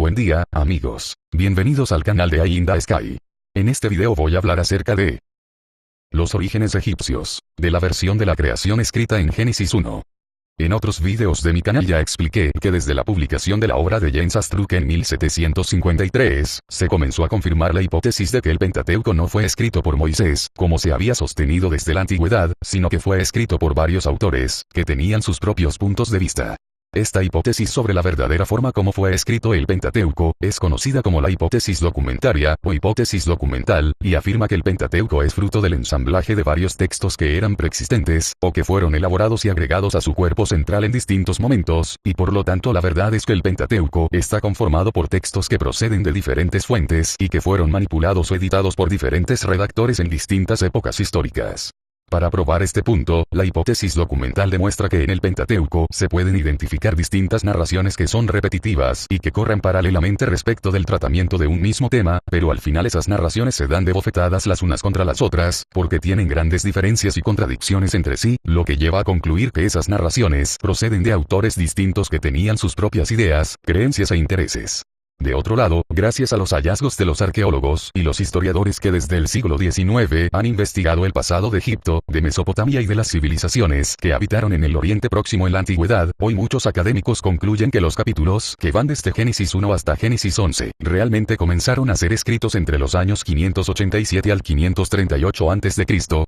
Buen día, amigos. Bienvenidos al canal de Eye in the Sky. En este video voy a hablar acerca de los orígenes egipcios, de la versión de la creación escrita en Génesis 1. En otros videos de mi canal ya expliqué que desde la publicación de la obra de James Astruc en 1753, se comenzó a confirmar la hipótesis de que el Pentateuco no fue escrito por Moisés, como se había sostenido desde la antigüedad, sino que fue escrito por varios autores, que tenían sus propios puntos de vista. Esta hipótesis sobre la verdadera forma como fue escrito el Pentateuco, es conocida como la hipótesis documentaria, o hipótesis documental, y afirma que el Pentateuco es fruto del ensamblaje de varios textos que eran preexistentes, o que fueron elaborados y agregados a su cuerpo central en distintos momentos, y por lo tanto la verdad es que el Pentateuco está conformado por textos que proceden de diferentes fuentes y que fueron manipulados o editados por diferentes redactores en distintas épocas históricas. Para probar este punto, la hipótesis documental demuestra que en el Pentateuco se pueden identificar distintas narraciones que son repetitivas y que corren paralelamente respecto del tratamiento de un mismo tema, pero al final esas narraciones se dan de bofetadas las unas contra las otras, porque tienen grandes diferencias y contradicciones entre sí, lo que lleva a concluir que esas narraciones proceden de autores distintos que tenían sus propias ideas, creencias e intereses. De otro lado, gracias a los hallazgos de los arqueólogos y los historiadores que desde el siglo XIX han investigado el pasado de Egipto, de Mesopotamia y de las civilizaciones que habitaron en el Oriente Próximo en la antigüedad, hoy muchos académicos concluyen que los capítulos que van desde Génesis 1 hasta Génesis 11, realmente comenzaron a ser escritos entre los años 587 al 538 a.C.,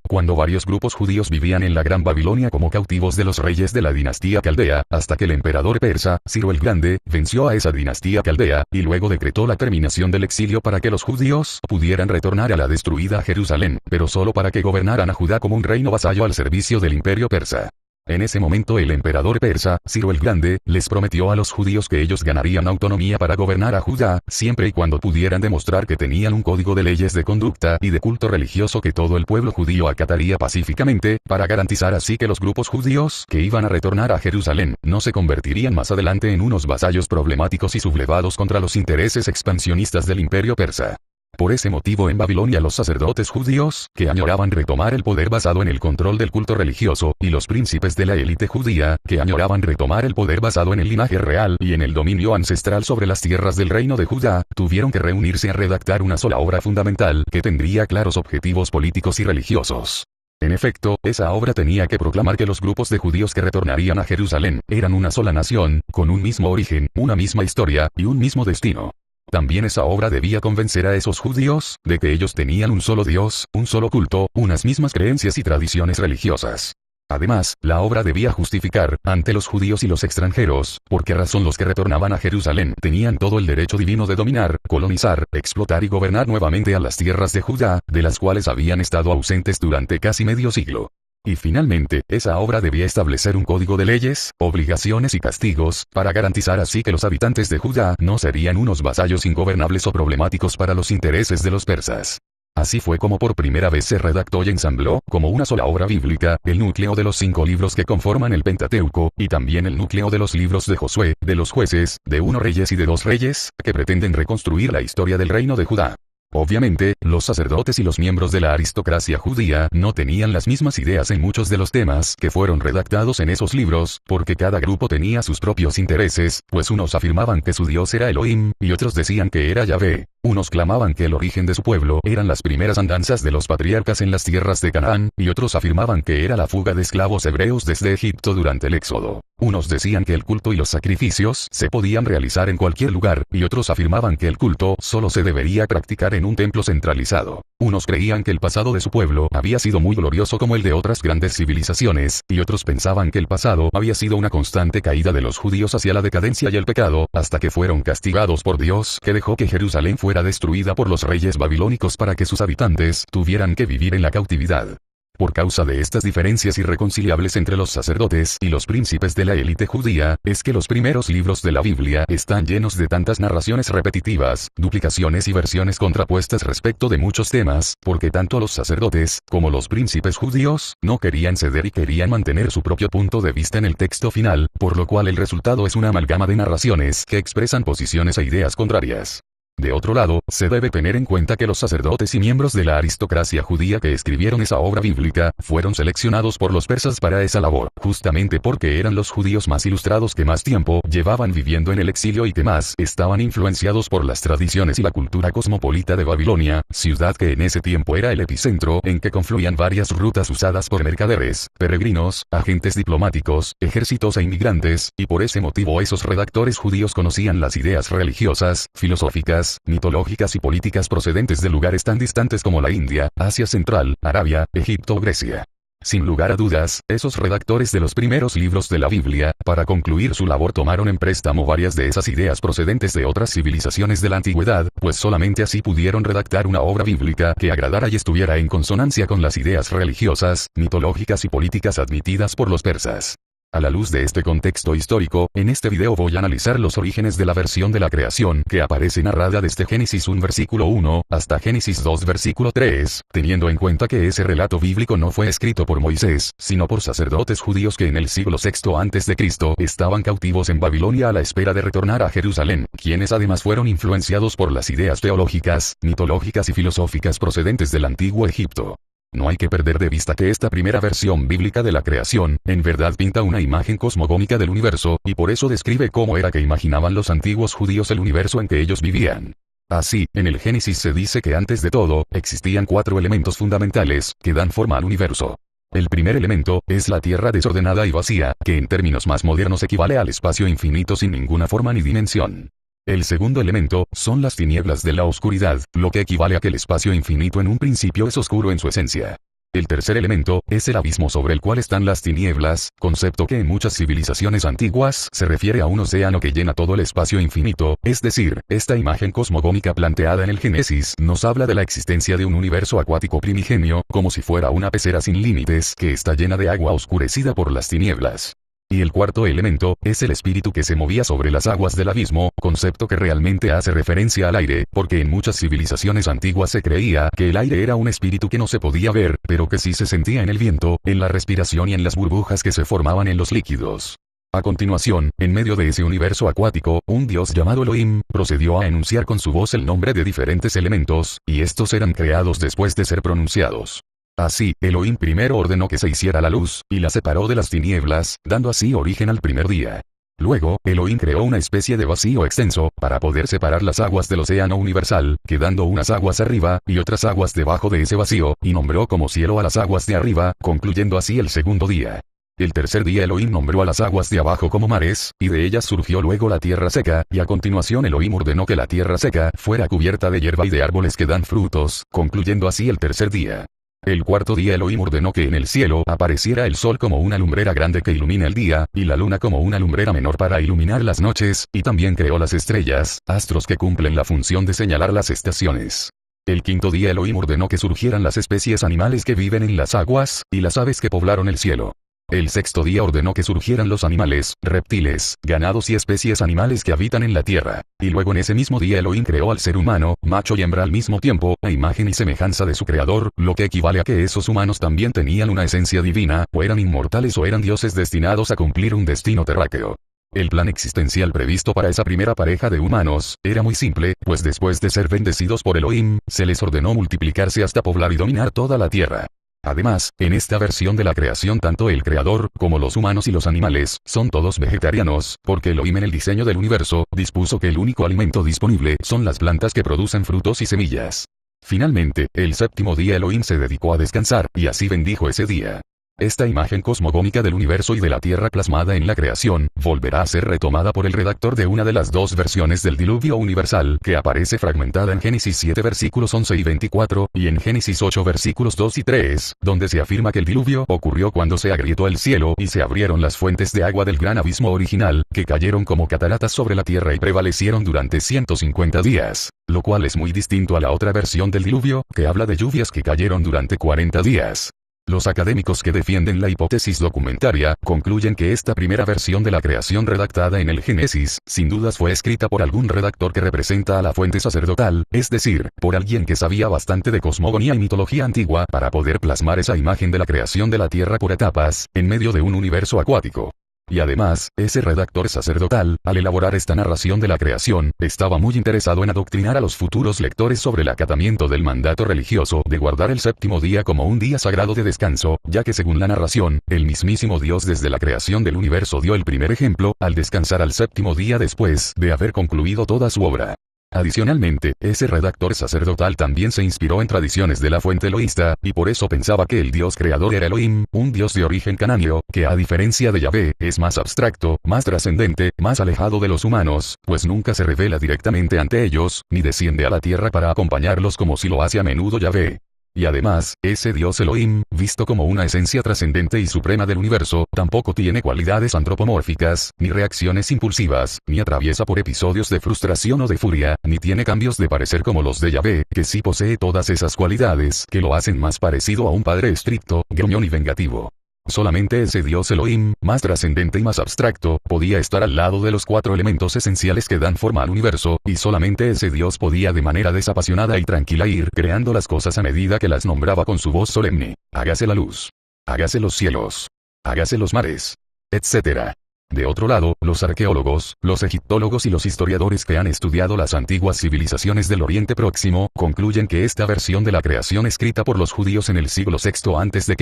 cuando varios grupos judíos vivían en la Gran Babilonia como cautivos de los reyes de la dinastía caldea, hasta que el emperador persa, Ciro el Grande, venció a esa dinastía caldea, y luego decretó la terminación del exilio para que los judíos pudieran retornar a la destruida Jerusalén, pero solo para que gobernaran a Judá como un reino vasallo al servicio del imperio persa. En ese momento el emperador persa, Ciro el Grande, les prometió a los judíos que ellos ganarían autonomía para gobernar a Judá, siempre y cuando pudieran demostrar que tenían un código de leyes de conducta y de culto religioso que todo el pueblo judío acataría pacíficamente, para garantizar así que los grupos judíos que iban a retornar a Jerusalén no se convertirían más adelante en unos vasallos problemáticos y sublevados contra los intereses expansionistas del imperio persa. Por ese motivo en Babilonia los sacerdotes judíos, que añoraban retomar el poder basado en el control del culto religioso, y los príncipes de la élite judía, que añoraban retomar el poder basado en el linaje real y en el dominio ancestral sobre las tierras del reino de Judá, tuvieron que reunirse a redactar una sola obra fundamental que tendría claros objetivos políticos y religiosos. En efecto, esa obra tenía que proclamar que los grupos de judíos que retornarían a Jerusalén eran una sola nación, con un mismo origen, una misma historia y un mismo destino. También esa obra debía convencer a esos judíos de que ellos tenían un solo Dios, un solo culto, unas mismas creencias y tradiciones religiosas. Además, la obra debía justificar, ante los judíos y los extranjeros, por qué razón los que retornaban a Jerusalén tenían todo el derecho divino de dominar, colonizar, explotar y gobernar nuevamente a las tierras de Judá, de las cuales habían estado ausentes durante casi medio siglo. Y finalmente, esa obra debía establecer un código de leyes, obligaciones y castigos, para garantizar así que los habitantes de Judá no serían unos vasallos ingobernables o problemáticos para los intereses de los persas. Así fue como por primera vez se redactó y ensambló, como una sola obra bíblica, el núcleo de los 5 libros que conforman el Pentateuco, y también el núcleo de los libros de Josué, de los jueces, de 1 Reyes y de 2 Reyes, que pretenden reconstruir la historia del reino de Judá. Obviamente, los sacerdotes y los miembros de la aristocracia judía no tenían las mismas ideas en muchos de los temas que fueron redactados en esos libros, porque cada grupo tenía sus propios intereses, pues unos afirmaban que su Dios era Elohim, y otros decían que era Yahvé. Unos clamaban que el origen de su pueblo eran las primeras andanzas de los patriarcas en las tierras de Canaán, y otros afirmaban que era la fuga de esclavos hebreos desde Egipto durante el Éxodo. Unos decían que el culto y los sacrificios se podían realizar en cualquier lugar, y otros afirmaban que el culto solo se debería practicar en un templo centralizado. Unos creían que el pasado de su pueblo había sido muy glorioso como el de otras grandes civilizaciones, y otros pensaban que el pasado había sido una constante caída de los judíos hacia la decadencia y el pecado, hasta que fueron castigados por Dios, que dejó que Jerusalén fuera destruida por los reyes babilónicos para que sus habitantes tuvieran que vivir en la cautividad. Por causa de estas diferencias irreconciliables entre los sacerdotes y los príncipes de la élite judía, es que los primeros libros de la Biblia están llenos de tantas narraciones repetitivas, duplicaciones y versiones contrapuestas respecto de muchos temas, porque tanto los sacerdotes, como los príncipes judíos, no querían ceder y querían mantener su propio punto de vista en el texto final, por lo cual el resultado es una amalgama de narraciones que expresan posiciones e ideas contrarias. De otro lado, se debe tener en cuenta que los sacerdotes y miembros de la aristocracia judía que escribieron esa obra bíblica, fueron seleccionados por los persas para esa labor, justamente porque eran los judíos más ilustrados que más tiempo llevaban viviendo en el exilio y que más estaban influenciados por las tradiciones y la cultura cosmopolita de Babilonia, ciudad que en ese tiempo era el epicentro en que confluían varias rutas usadas por mercaderes, peregrinos, agentes diplomáticos, ejércitos e inmigrantes, y por ese motivo esos redactores judíos conocían las ideas religiosas, filosóficas, mitológicas y políticas procedentes de lugares tan distantes como la India, Asia Central, Arabia, Egipto o Grecia. Sin lugar a dudas, esos redactores de los primeros libros de la Biblia, para concluir su labor tomaron en préstamo varias de esas ideas procedentes de otras civilizaciones de la antigüedad, pues solamente así pudieron redactar una obra bíblica que agradara y estuviera en consonancia con las ideas religiosas, mitológicas y políticas admitidas por los persas. A la luz de este contexto histórico, en este video voy a analizar los orígenes de la versión de la creación que aparece narrada desde Génesis 1 versículo 1 hasta Génesis 2 versículo 3, teniendo en cuenta que ese relato bíblico no fue escrito por Moisés, sino por sacerdotes judíos que en el siglo VI a.C. estaban cautivos en Babilonia a la espera de retornar a Jerusalén, quienes además fueron influenciados por las ideas teológicas, mitológicas y filosóficas procedentes del antiguo Egipto. No hay que perder de vista que esta primera versión bíblica de la creación, en verdad pinta una imagen cosmogónica del universo, y por eso describe cómo era que imaginaban los antiguos judíos el universo en que ellos vivían. Así, en el Génesis se dice que antes de todo, existían 4 elementos fundamentales, que dan forma al universo. El primer elemento, es la tierra desordenada y vacía, que en términos más modernos equivale al espacio infinito sin ninguna forma ni dimensión. El segundo elemento, son las tinieblas de la oscuridad, lo que equivale a que el espacio infinito en un principio es oscuro en su esencia. El tercer elemento, es el abismo sobre el cual están las tinieblas, concepto que en muchas civilizaciones antiguas se refiere a un océano que llena todo el espacio infinito, es decir, esta imagen cosmogónica planteada en el Génesis nos habla de la existencia de un universo acuático primigenio, como si fuera una pecera sin límites que está llena de agua oscurecida por las tinieblas. Y el cuarto elemento, es el espíritu que se movía sobre las aguas del abismo, concepto que realmente hace referencia al aire, porque en muchas civilizaciones antiguas se creía que el aire era un espíritu que no se podía ver, pero que sí se sentía en el viento, en la respiración y en las burbujas que se formaban en los líquidos. A continuación, en medio de ese universo acuático, un dios llamado Elohim, procedió a enunciar con su voz el nombre de diferentes elementos, y estos eran creados después de ser pronunciados. Así, Elohim primero ordenó que se hiciera la luz, y la separó de las tinieblas, dando así origen al primer día. Luego, Elohim creó una especie de vacío extenso, para poder separar las aguas del océano universal, quedando unas aguas arriba, y otras aguas debajo de ese vacío, y nombró como cielo a las aguas de arriba, concluyendo así el segundo día. El tercer día Elohim nombró a las aguas de abajo como mares, y de ellas surgió luego la tierra seca, y a continuación Elohim ordenó que la tierra seca fuera cubierta de hierba y de árboles que dan frutos, concluyendo así el tercer día. El cuarto día Elohim ordenó que en el cielo apareciera el sol como una lumbrera grande que ilumina el día, y la luna como una lumbrera menor para iluminar las noches, y también creó las estrellas, astros que cumplen la función de señalar las estaciones. El quinto día Elohim ordenó que surgieran las especies animales que viven en las aguas, y las aves que poblaron el cielo. El sexto día ordenó que surgieran los animales, reptiles, ganados y especies animales que habitan en la tierra. Y luego en ese mismo día Elohim creó al ser humano, macho y hembra al mismo tiempo, a imagen y semejanza de su creador, lo que equivale a que esos humanos también tenían una esencia divina, o eran inmortales o eran dioses destinados a cumplir un destino terráqueo. El plan existencial previsto para esa primera pareja de humanos, era muy simple, pues después de ser bendecidos por Elohim, se les ordenó multiplicarse hasta poblar y dominar toda la tierra. Además, en esta versión de la creación tanto el creador, como los humanos y los animales, son todos vegetarianos, porque Elohim en el diseño del universo, dispuso que el único alimento disponible son las plantas que producen frutos y semillas. Finalmente, el séptimo día Elohim se dedicó a descansar, y así bendijo ese día. Esta imagen cosmogónica del universo y de la Tierra plasmada en la creación, volverá a ser retomada por el redactor de una de las dos versiones del diluvio universal que aparece fragmentada en Génesis 7 versículos 11 y 24, y en Génesis 8 versículos 2 y 3, donde se afirma que el diluvio ocurrió cuando se agrietó el cielo y se abrieron las fuentes de agua del gran abismo original, que cayeron como cataratas sobre la tierra y prevalecieron durante 150 días, lo cual es muy distinto a la otra versión del diluvio, que habla de lluvias que cayeron durante 40 días. Los académicos que defienden la hipótesis documentaria, concluyen que esta primera versión de la creación redactada en el Génesis, sin dudas fue escrita por algún redactor que representa a la fuente sacerdotal, es decir, por alguien que sabía bastante de cosmogonía y mitología antigua para poder plasmar esa imagen de la creación de la Tierra por etapas, en medio de un universo acuático. Y además, ese redactor sacerdotal, al elaborar esta narración de la creación, estaba muy interesado en adoctrinar a los futuros lectores sobre el acatamiento del mandato religioso de guardar el séptimo día como un día sagrado de descanso, ya que según la narración, el mismísimo Dios desde la creación del universo dio el primer ejemplo, al descansar al séptimo día después de haber concluido toda su obra. Adicionalmente, ese redactor sacerdotal también se inspiró en tradiciones de la fuente eloísta, y por eso pensaba que el Dios creador era Elohim, un Dios de origen canáneo, que a diferencia de Yahvé, es más abstracto, más trascendente, más alejado de los humanos, pues nunca se revela directamente ante ellos, ni desciende a la tierra para acompañarlos como si lo hace a menudo Yahvé. Y además, ese Dios Elohim, visto como una esencia trascendente y suprema del universo, tampoco tiene cualidades antropomórficas, ni reacciones impulsivas, ni atraviesa por episodios de frustración o de furia, ni tiene cambios de parecer como los de Yahvé, que sí posee todas esas cualidades que lo hacen más parecido a un padre estricto, gruñón y vengativo. Solamente ese Dios Elohim, más trascendente y más abstracto, podía estar al lado de los cuatro elementos esenciales que dan forma al universo, y solamente ese Dios podía de manera desapasionada y tranquila ir creando las cosas a medida que las nombraba con su voz solemne. Hágase la luz. Hágase los cielos. Hágase los mares. Etc. De otro lado, los arqueólogos, los egiptólogos y los historiadores que han estudiado las antiguas civilizaciones del Oriente Próximo, concluyen que esta versión de la creación escrita por los judíos en el siglo VI a.C.,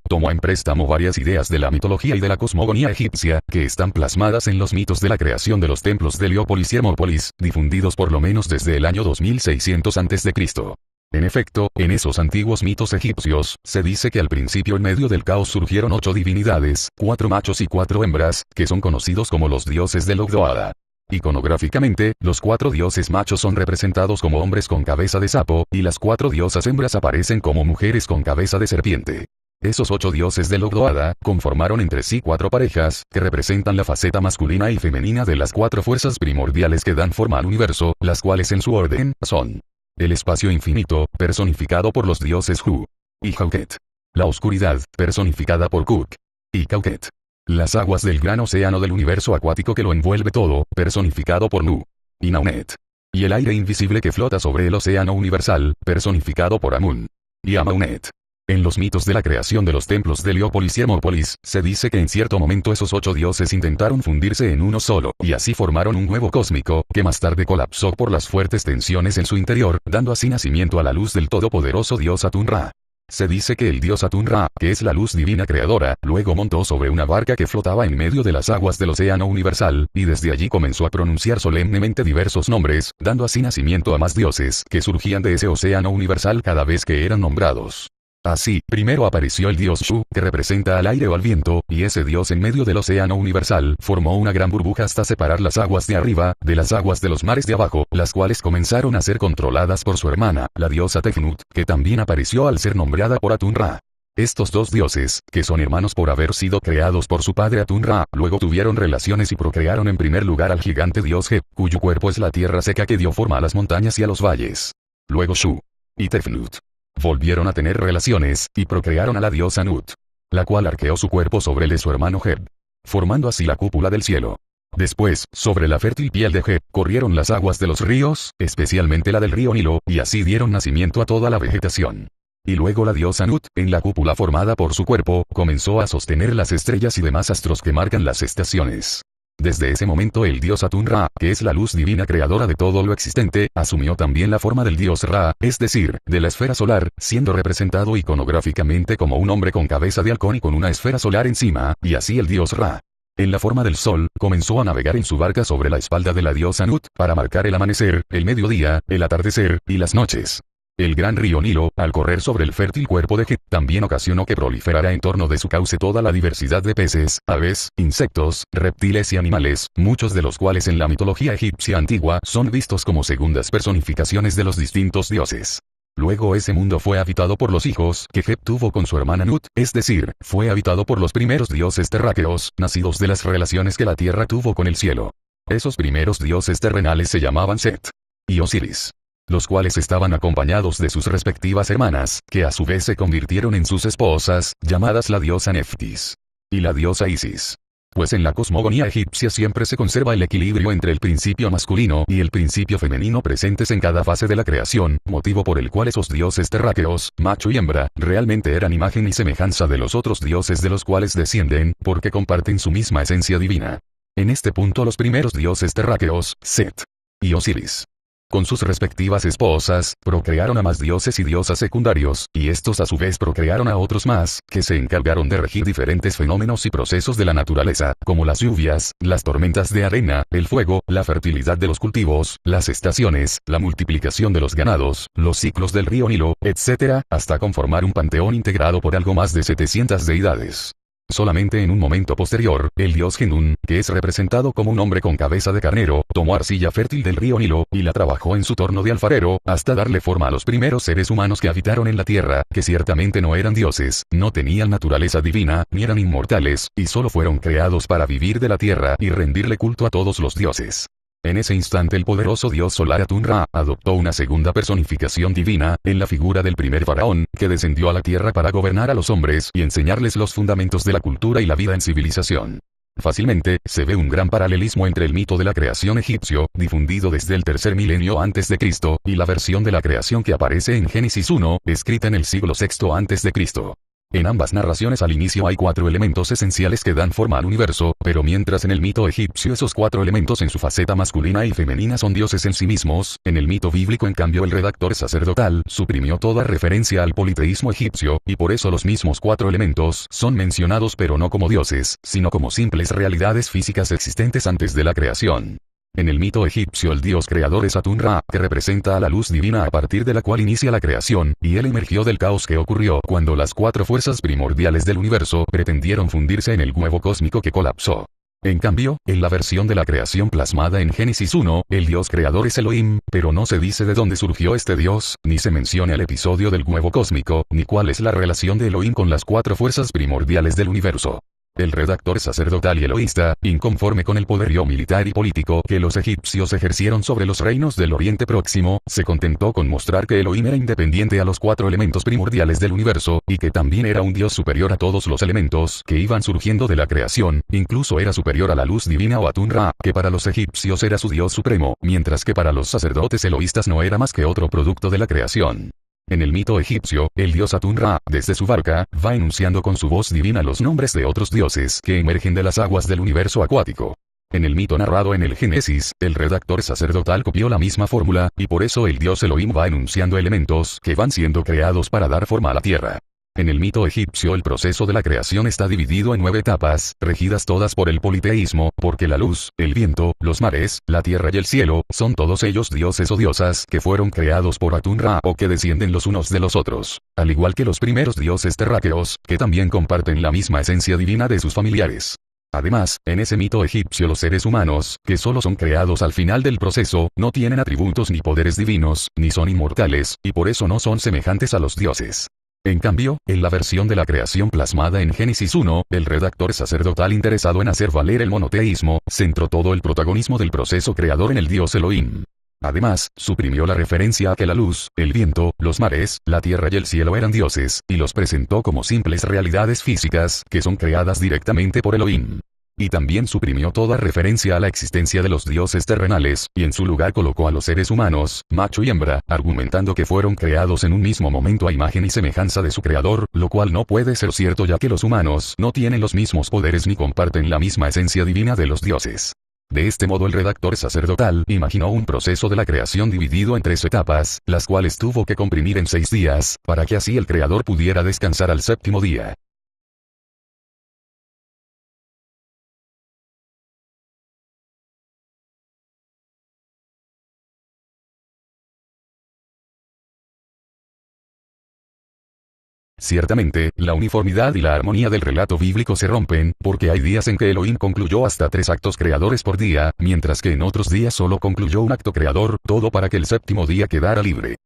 tomó en préstamo varias ideas de la mitología y de la cosmogonía egipcia, que están plasmadas en los mitos de la creación de los templos de Heliópolis y Hermópolis, difundidos por lo menos desde el año 2600 a.C. En efecto, en esos antiguos mitos egipcios, se dice que al principio en medio del caos surgieron 8 divinidades, 4 machos y 4 hembras, que son conocidos como los dioses de Logdoada. Iconográficamente, los 4 dioses machos son representados como hombres con cabeza de sapo, y las 4 diosas hembras aparecen como mujeres con cabeza de serpiente. Esos 8 dioses de Logdoada conformaron entre sí 4 parejas, que representan la faceta masculina y femenina de las 4 fuerzas primordiales que dan forma al universo, las cuales en su orden, son el espacio infinito, personificado por los dioses Hu y Hauket. La oscuridad, personificada por Kuk y Kauket. Las aguas del gran océano del universo acuático que lo envuelve todo, personificado por Nu y Naunet. Y el aire invisible que flota sobre el océano universal, personificado por Amun y Amaunet. En los mitos de la creación de los templos de Heliópolis y Hermópolis, se dice que en cierto momento esos 8 dioses intentaron fundirse en uno solo, y así formaron un huevo cósmico, que más tarde colapsó por las fuertes tensiones en su interior, dando así nacimiento a la luz del todopoderoso dios Atun-Ra. Se dice que el dios Atun-Ra, que es la luz divina creadora, luego montó sobre una barca que flotaba en medio de las aguas del océano universal, y desde allí comenzó a pronunciar solemnemente diversos nombres, dando así nacimiento a más dioses, que surgían de ese océano universal cada vez que eran nombrados. Así, primero apareció el dios Shu, que representa al aire o al viento, y ese dios en medio del océano universal formó una gran burbuja hasta separar las aguas de arriba, de las aguas de los mares de abajo, las cuales comenzaron a ser controladas por su hermana, la diosa Tefnut, que también apareció al ser nombrada por Atun-Ra. Estos 2 dioses, que son hermanos por haber sido creados por su padre Atun-Ra, luego tuvieron relaciones y procrearon en primer lugar al gigante dios Heb, cuyo cuerpo es la tierra seca que dio forma a las montañas y a los valles. Luego Shu y Tefnut volvieron a tener relaciones, y procrearon a la diosa Nut, la cual arqueó su cuerpo sobre el de su hermano Heb, formando así la cúpula del cielo. Después, sobre la fértil piel de Heb, corrieron las aguas de los ríos, especialmente la del río Nilo, y así dieron nacimiento a toda la vegetación. Y luego la diosa Nut, en la cúpula formada por su cuerpo, comenzó a sostener las estrellas y demás astros que marcan las estaciones. Desde ese momento el dios Atun-Ra, que es la luz divina creadora de todo lo existente, asumió también la forma del dios Ra, es decir, de la esfera solar, siendo representado iconográficamente como un hombre con cabeza de halcón y con una esfera solar encima, y así el dios Ra, en la forma del sol, comenzó a navegar en su barca sobre la espalda de la diosa Nut, para marcar el amanecer, el mediodía, el atardecer, y las noches. El gran río Nilo, al correr sobre el fértil cuerpo de Heb, también ocasionó que proliferara en torno de su cauce toda la diversidad de peces, aves, insectos, reptiles y animales, muchos de los cuales en la mitología egipcia antigua son vistos como segundas personificaciones de los distintos dioses. Luego ese mundo fue habitado por los hijos que Heb tuvo con su hermana Nut, es decir, fue habitado por los primeros dioses terráqueos, nacidos de las relaciones que la tierra tuvo con el cielo. Esos primeros dioses terrenales se llamaban Set y Osiris, los cuales estaban acompañados de sus respectivas hermanas, que a su vez se convirtieron en sus esposas, llamadas la diosa Neftis y la diosa Isis. Pues en la cosmogonía egipcia siempre se conserva el equilibrio entre el principio masculino y el principio femenino presentes en cada fase de la creación, motivo por el cual esos dioses terráqueos, macho y hembra, realmente eran imagen y semejanza de los otros dioses de los cuales descienden, porque comparten su misma esencia divina. En este punto los primeros dioses terráqueos, Set y Osiris, con sus respectivas esposas, procrearon a más dioses y diosas secundarios, y estos a su vez procrearon a otros más, que se encargaron de regir diferentes fenómenos y procesos de la naturaleza, como las lluvias, las tormentas de arena, el fuego, la fertilidad de los cultivos, las estaciones, la multiplicación de los ganados, los ciclos del río Nilo, etc., hasta conformar un panteón integrado por algo más de 700 deidades. Solamente en un momento posterior, el dios Genún, que es representado como un hombre con cabeza de carnero, tomó arcilla fértil del río Nilo, y la trabajó en su torno de alfarero, hasta darle forma a los primeros seres humanos que habitaron en la tierra, que ciertamente no eran dioses, no tenían naturaleza divina, ni eran inmortales, y solo fueron creados para vivir de la tierra y rendirle culto a todos los dioses. En ese instante el poderoso dios solar Atun-Ra adoptó una segunda personificación divina, en la figura del primer faraón, que descendió a la tierra para gobernar a los hombres y enseñarles los fundamentos de la cultura y la vida en civilización. Fácilmente, se ve un gran paralelismo entre el mito de la creación egipcio, difundido desde el tercer milenio antes de Cristo, y la versión de la creación que aparece en Génesis 1, escrita en el siglo VI antes de Cristo. En ambas narraciones al inicio hay 4 elementos esenciales que dan forma al universo, pero mientras en el mito egipcio esos 4 elementos en su faceta masculina y femenina son dioses en sí mismos, en el mito bíblico en cambio el redactor sacerdotal suprimió toda referencia al politeísmo egipcio, y por eso los mismos 4 elementos son mencionados pero no como dioses, sino como simples realidades físicas existentes antes de la creación. En el mito egipcio el dios creador es Atun-Ra, que representa a la luz divina a partir de la cual inicia la creación, y él emergió del caos que ocurrió cuando las 4 fuerzas primordiales del universo pretendieron fundirse en el huevo cósmico que colapsó. En cambio, en la versión de la creación plasmada en Génesis 1, el dios creador es Elohim, pero no se dice de dónde surgió este dios, ni se menciona el episodio del huevo cósmico, ni cuál es la relación de Elohim con las 4 fuerzas primordiales del universo. El redactor sacerdotal y eloísta, inconforme con el poderío militar y político que los egipcios ejercieron sobre los reinos del Oriente Próximo, se contentó con mostrar que Elohim era independiente a los 4 elementos primordiales del universo, y que también era un dios superior a todos los elementos que iban surgiendo de la creación, incluso era superior a la luz divina o Atun-Ra, que para los egipcios era su dios supremo, mientras que para los sacerdotes eloístas no era más que otro producto de la creación. En el mito egipcio, el dios Atun-Ra, desde su barca, va enunciando con su voz divina los nombres de otros dioses que emergen de las aguas del universo acuático. En el mito narrado en el Génesis, el redactor sacerdotal copió la misma fórmula, y por eso el dios Elohim va enunciando elementos que van siendo creados para dar forma a la tierra. En el mito egipcio el proceso de la creación está dividido en 9 etapas, regidas todas por el politeísmo, porque la luz, el viento, los mares, la tierra y el cielo, son todos ellos dioses o diosas que fueron creados por Atun-Ra o que descienden los unos de los otros, al igual que los primeros dioses terráqueos, que también comparten la misma esencia divina de sus familiares. Además, en ese mito egipcio los seres humanos, que solo son creados al final del proceso, no tienen atributos ni poderes divinos, ni son inmortales, y por eso no son semejantes a los dioses. En cambio, en la versión de la creación plasmada en Génesis 1, el redactor sacerdotal interesado en hacer valer el monoteísmo, centró todo el protagonismo del proceso creador en el dios Elohim. Además, suprimió la referencia a que la luz, el viento, los mares, la tierra y el cielo eran dioses, y los presentó como simples realidades físicas que son creadas directamente por Elohim. Y también suprimió toda referencia a la existencia de los dioses terrenales, y en su lugar colocó a los seres humanos, macho y hembra, argumentando que fueron creados en un mismo momento a imagen y semejanza de su creador, lo cual no puede ser cierto ya que los humanos no tienen los mismos poderes ni comparten la misma esencia divina de los dioses. De este modo el redactor sacerdotal imaginó un proceso de la creación dividido en 3 etapas, las cuales tuvo que comprimir en 6 días, para que así el creador pudiera descansar al 7º día. Ciertamente, la uniformidad y la armonía del relato bíblico se rompen, porque hay días en que Elohim concluyó hasta 3 actos creadores por día, mientras que en otros días solo concluyó un acto creador, todo para que el 7º día quedara libre.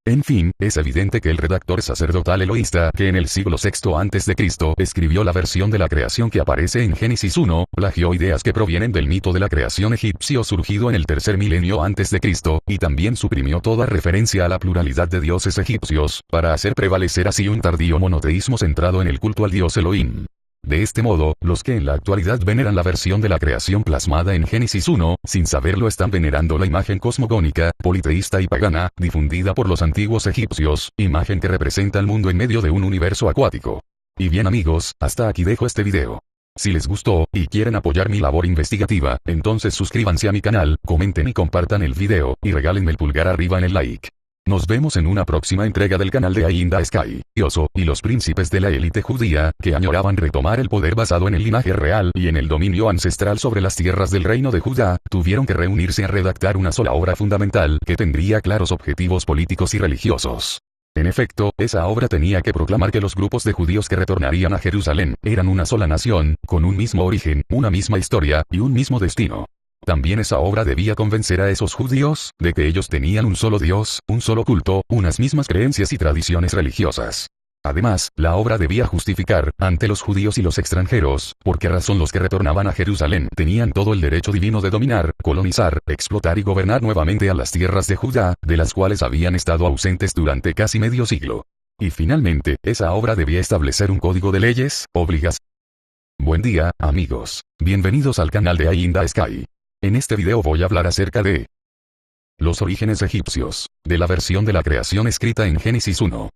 En fin, es evidente que el redactor sacerdotal eloísta, que en el siglo VI a.C. escribió la versión de la creación que aparece en Génesis 1, plagió ideas que provienen del mito de la creación egipcio surgido en el tercer milenio a.C., y también suprimió toda referencia a la pluralidad de dioses egipcios, para hacer prevalecer así un tardío monoteísmo centrado en el culto al dios Elohim. De este modo, los que en la actualidad veneran la versión de la creación plasmada en Génesis 1, sin saberlo están venerando la imagen cosmogónica, politeísta y pagana, difundida por los antiguos egipcios, imagen que representa el mundo en medio de un universo acuático. Y bien amigos, hasta aquí dejo este video. Si les gustó, y quieren apoyar mi labor investigativa, entonces suscríbanse a mi canal, comenten y compartan el video, y regálenme el pulgar arriba en el like. Nos vemos en una próxima entrega del canal de Eye in the Sky. Oso, y los príncipes de la élite judía, que añoraban retomar el poder basado en el linaje real y en el dominio ancestral sobre las tierras del reino de Judá, tuvieron que reunirse a redactar una sola obra fundamental que tendría claros objetivos políticos y religiosos. En efecto, esa obra tenía que proclamar que los grupos de judíos que retornarían a Jerusalén eran una sola nación, con un mismo origen, una misma historia y un mismo destino. También esa obra debía convencer a esos judíos, de que ellos tenían un solo Dios, un solo culto, unas mismas creencias y tradiciones religiosas. Además, la obra debía justificar, ante los judíos y los extranjeros, por qué razón los que retornaban a Jerusalén tenían todo el derecho divino de dominar, colonizar, explotar y gobernar nuevamente a las tierras de Judá, de las cuales habían estado ausentes durante casi medio siglo. Y finalmente, esa obra debía establecer un código de leyes, obligaciones. Buen día, amigos. Bienvenidos al canal de Eye in the Sky. En este video voy a hablar acerca de los orígenes egipcios, de la versión de la creación escrita en Génesis 1.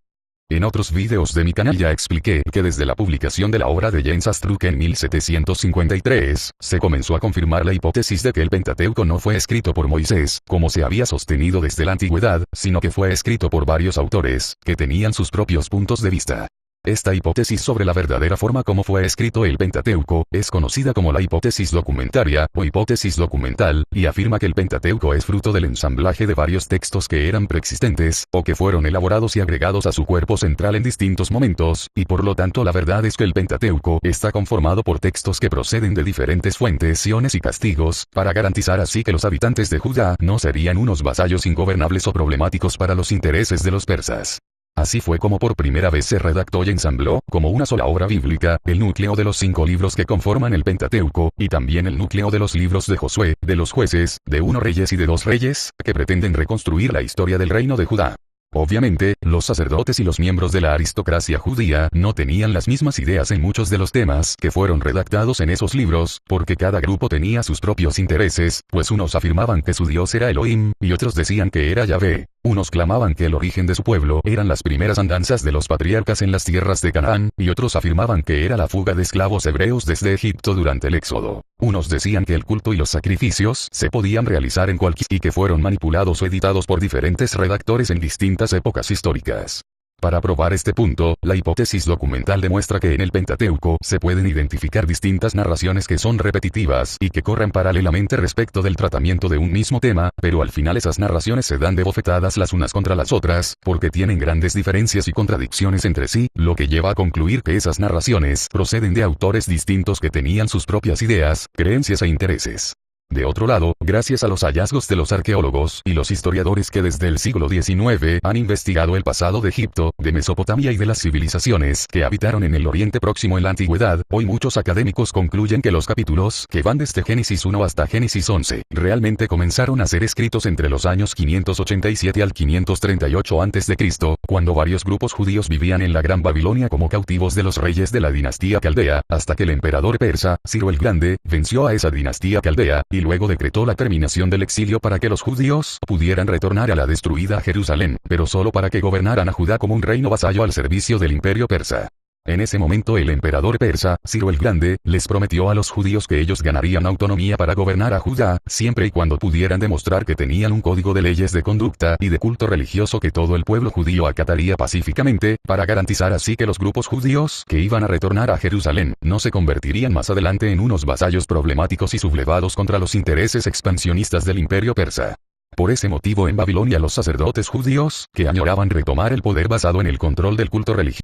En otros videos de mi canal ya expliqué que desde la publicación de la obra de James Astruc en 1753, se comenzó a confirmar la hipótesis de que el Pentateuco no fue escrito por Moisés, como se había sostenido desde la antigüedad, sino que fue escrito por varios autores, que tenían sus propios puntos de vista. Esta hipótesis sobre la verdadera forma como fue escrito el Pentateuco, es conocida como la hipótesis documentaria, o hipótesis documental, y afirma que el Pentateuco es fruto del ensamblaje de varios textos que eran preexistentes, o que fueron elaborados y agregados a su cuerpo central en distintos momentos, y por lo tanto la verdad es que el Pentateuco está conformado por textos que proceden de diferentes fuentes, siones y castigos, para garantizar así que los habitantes de Judá no serían unos vasallos ingobernables o problemáticos para los intereses de los persas. Así fue como por primera vez se redactó y ensambló, como una sola obra bíblica, el núcleo de los 5 libros que conforman el Pentateuco, y también el núcleo de los libros de Josué, de los jueces, de 1 Reyes y de 2 Reyes, que pretenden reconstruir la historia del reino de Judá. Obviamente, los sacerdotes y los miembros de la aristocracia judía no tenían las mismas ideas en muchos de los temas que fueron redactados en esos libros, porque cada grupo tenía sus propios intereses, pues unos afirmaban que su Dios era Elohim, y otros decían que era Yahvé. Unos clamaban que el origen de su pueblo eran las primeras andanzas de los patriarcas en las tierras de Canaán, y otros afirmaban que era la fuga de esclavos hebreos desde Egipto durante el Éxodo. Unos decían que el culto y los sacrificios se podían realizar en cualquier y que fueron manipulados o editados por diferentes redactores en distintas épocas históricas. Para probar este punto, la hipótesis documental demuestra que en el Pentateuco se pueden identificar distintas narraciones que son repetitivas y que corren paralelamente respecto del tratamiento de un mismo tema, pero al final esas narraciones se dan de bofetadas las unas contra las otras, porque tienen grandes diferencias y contradicciones entre sí, lo que lleva a concluir que esas narraciones proceden de autores distintos que tenían sus propias ideas, creencias e intereses. De otro lado, gracias a los hallazgos de los arqueólogos y los historiadores que desde el siglo XIX han investigado el pasado de Egipto, de Mesopotamia y de las civilizaciones que habitaron en el Oriente Próximo en la antigüedad, hoy muchos académicos concluyen que los capítulos que van desde Génesis 1 hasta Génesis 11 realmente comenzaron a ser escritos entre los años 587 al 538 a.C., cuando varios grupos judíos vivían en la Gran Babilonia como cautivos de los reyes de la dinastía caldea, hasta que el emperador persa, Ciro el Grande, venció a esa dinastía caldea, y luego decretó la terminación del exilio para que los judíos pudieran retornar a la destruida Jerusalén, pero solo para que gobernaran a Judá como un reino vasallo al servicio del imperio persa. En ese momento el emperador persa, Ciro el Grande, les prometió a los judíos que ellos ganarían autonomía para gobernar a Judá, siempre y cuando pudieran demostrar que tenían un código de leyes de conducta y de culto religioso que todo el pueblo judío acataría pacíficamente, para garantizar así que los grupos judíos que iban a retornar a Jerusalén no se convertirían más adelante en unos vasallos problemáticos y sublevados contra los intereses expansionistas del imperio persa. Por ese motivo en Babilonia los sacerdotes judíos, que añoraban retomar el poder basado en el control del culto religioso,